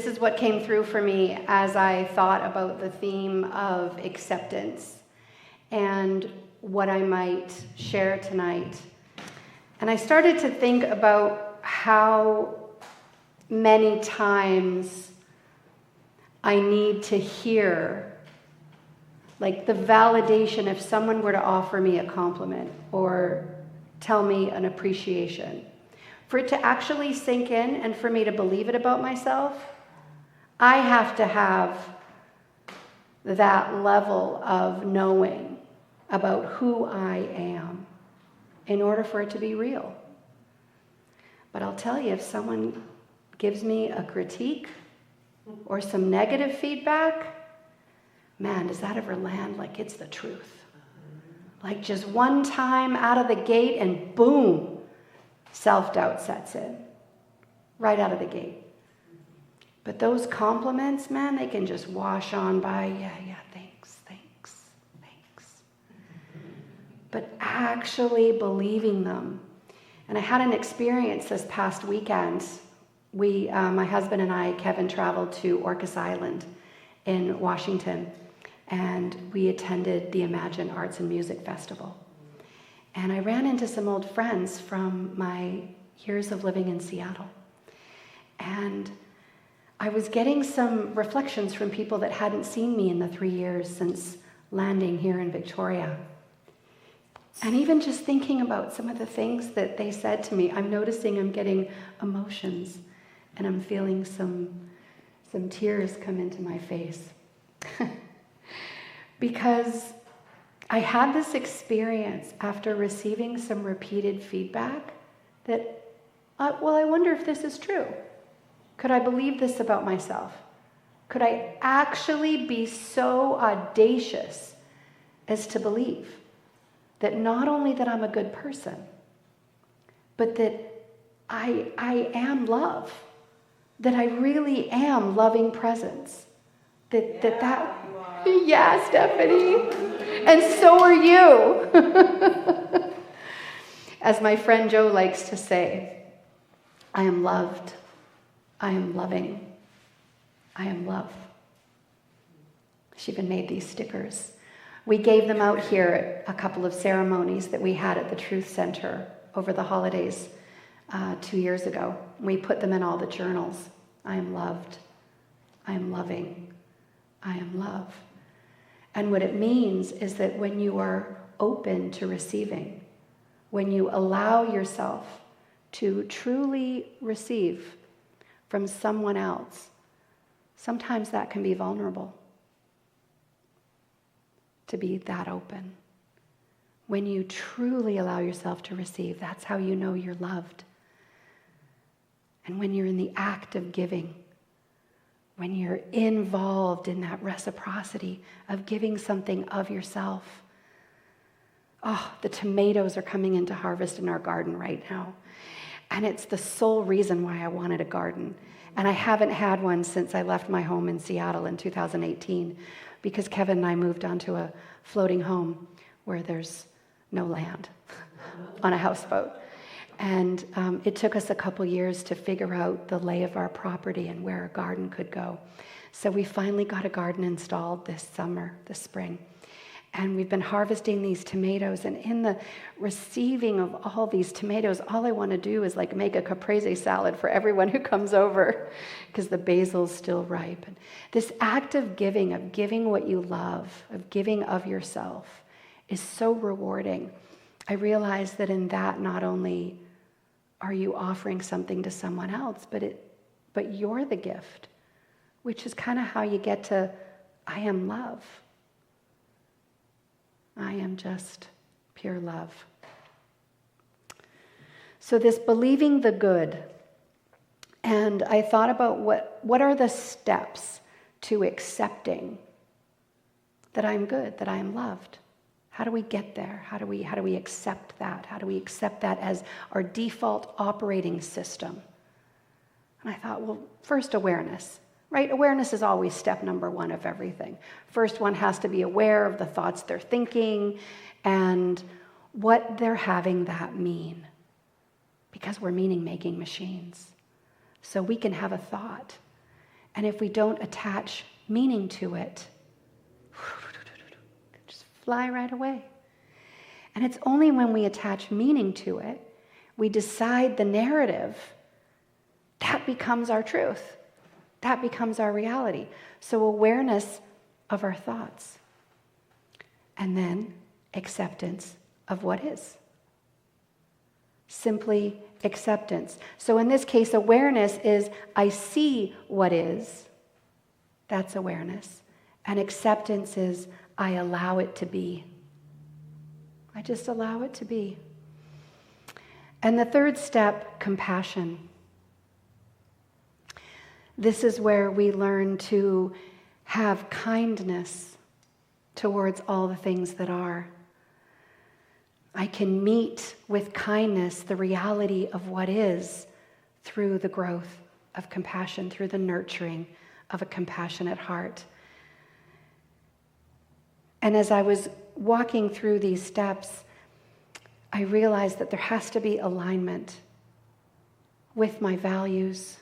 this is what came through for me as I thought about the theme of acceptance and what I might share tonight. And I started to think about how many times I need to hear, like, the validation if someone were to offer me a compliment or tell me an appreciation. For it to actually sink in and for me to believe it about myself, I have to have that level of knowing about who I am in order for it to be real. But I'll tell you, if someone gives me a critique or some negative feedback, man, does that ever land like it's the truth? Like just one time out of the gate and boom, self-doubt sets in. Right out of the gate. But those compliments, man, they can just wash on by. Yeah, thanks. But actually believing them. And I had an experience this past weekend. My husband and I, Kevin, traveled to Orcas Island in Washington, and we attended the Imagine Arts and Music Festival. And I ran into some old friends from my years of living in Seattle. And I was getting some reflections from people that hadn't seen me in the 3 years since landing here in Victoria. And even just thinking about some of the things that they said to me, I'm noticing I'm getting emotions and I'm feeling some tears come into my face. Because I had this experience after receiving some repeated feedback that, I wonder if this is true. Could I believe this about myself? Could I actually be so audacious as to believe that not only that I'm a good person, but that I am love, that I really am loving presence, that yeah, Stephanie, and so are you. As my friend Joe likes to say, I am loved, I am loving, I am love. She even made these stickers. We gave them out here at a couple of ceremonies that we had at the Truth Center over the holidays 2 years ago. We put them in all the journals. I am loved, I am loving, I am love. And what it means is that when you are open to receiving, when you allow yourself to truly receive from someone else, sometimes that can be vulnerable, to be that open. When you truly allow yourself to receive, that's how you know you're loved. And when you're in the act of giving, when you're involved in that reciprocity of giving something of yourself. Oh, the tomatoes are coming into harvest in our garden right now. And it's the sole reason why I wanted a garden. And I haven't had one since I left my home in Seattle in 2018, because Kevin and I moved onto a floating home where there's no land on a houseboat. And it took us a couple years to figure out the lay of our property and where a garden could go. So we finally got a garden installed this spring. And we've been harvesting these tomatoes. And in the receiving of all these tomatoes, all I want to do is like make a caprese salad for everyone who comes over, because the basil's still ripe. And this act of giving what you love, of giving of yourself, is so rewarding. I realize that in that, not only are you offering something to someone else, but you're the gift, which is kind of how you get to, I am love. I am just pure love. So this believing the good, and I thought about what are the steps to accepting that I'm good, that I am loved. How do we get there? How do we accept that? How do we accept that as our default operating system? And I thought, well, first, awareness, right? Awareness is always step number one of everything. First, one has to be aware of the thoughts they're thinking and what they're having that mean. Because we're meaning-making machines. So we can have a thought, And if we don't attach meaning to it, just fly right away. And it's only when we attach meaning to it, we decide the narrative, that becomes our truth. That becomes our reality. So awareness of our thoughts. And then acceptance of what is. Simply acceptance. So in this case, awareness is, I see what is. That's awareness. And acceptance is, I allow it to be. I just allow it to be. And the third step, compassion. This is where we learn to have kindness towards all the things that are. I can meet with kindness the reality of what is through the growth of compassion, through the nurturing of a compassionate heart. And as I was walking through these steps, I realized that there has to be alignment with my values,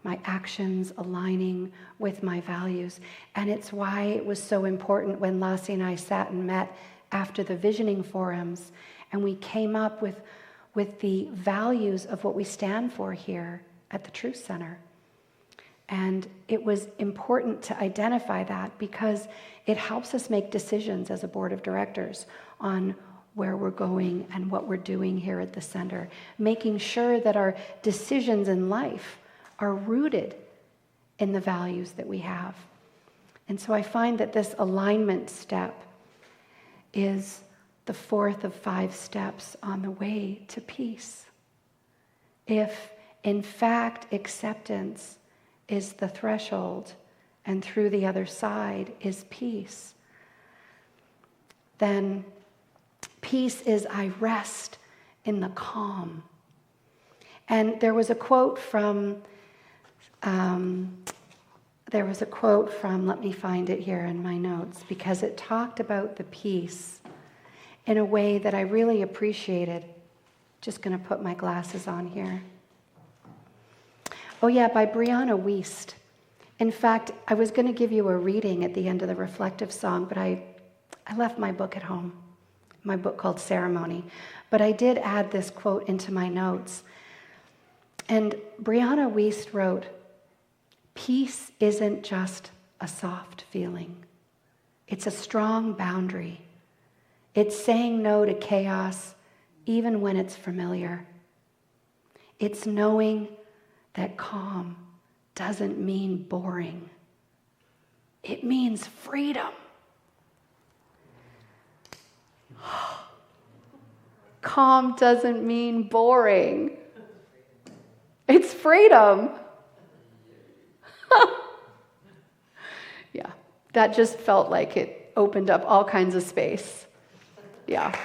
my actions aligning with my values. And it's why it was so important when Lassie and I sat and met after the visioning forums, and we came up with the values of what we stand for here at the Truth Center. And it was important to identify that because it helps us make decisions as a board of directors on where we're going and what we're doing here at the center, making sure that our decisions in life are rooted in the values that we have. And so I find that this alignment step is the fourth of 5 steps on the way to peace. If, in fact, acceptance is the threshold and through the other side is peace, then peace is I rest in the calm. And there was a quote from, let me find it here in my notes, because it talked about the peace in a way that I really appreciated. Just going to put my glasses on here. Oh yeah, by Brianna Wiest. In fact, I was going to give you a reading at the end of the reflective song, but I left my book at home, my book called Ceremony. But I did add this quote into my notes. And Brianna Wiest wrote, "Peace isn't just a soft feeling. It's a strong boundary. It's saying no to chaos even when it's familiar. It's knowing that calm doesn't mean boring. It means freedom." Calm doesn't mean boring. It's freedom. Yeah, that just felt like it opened up all kinds of space. Yeah.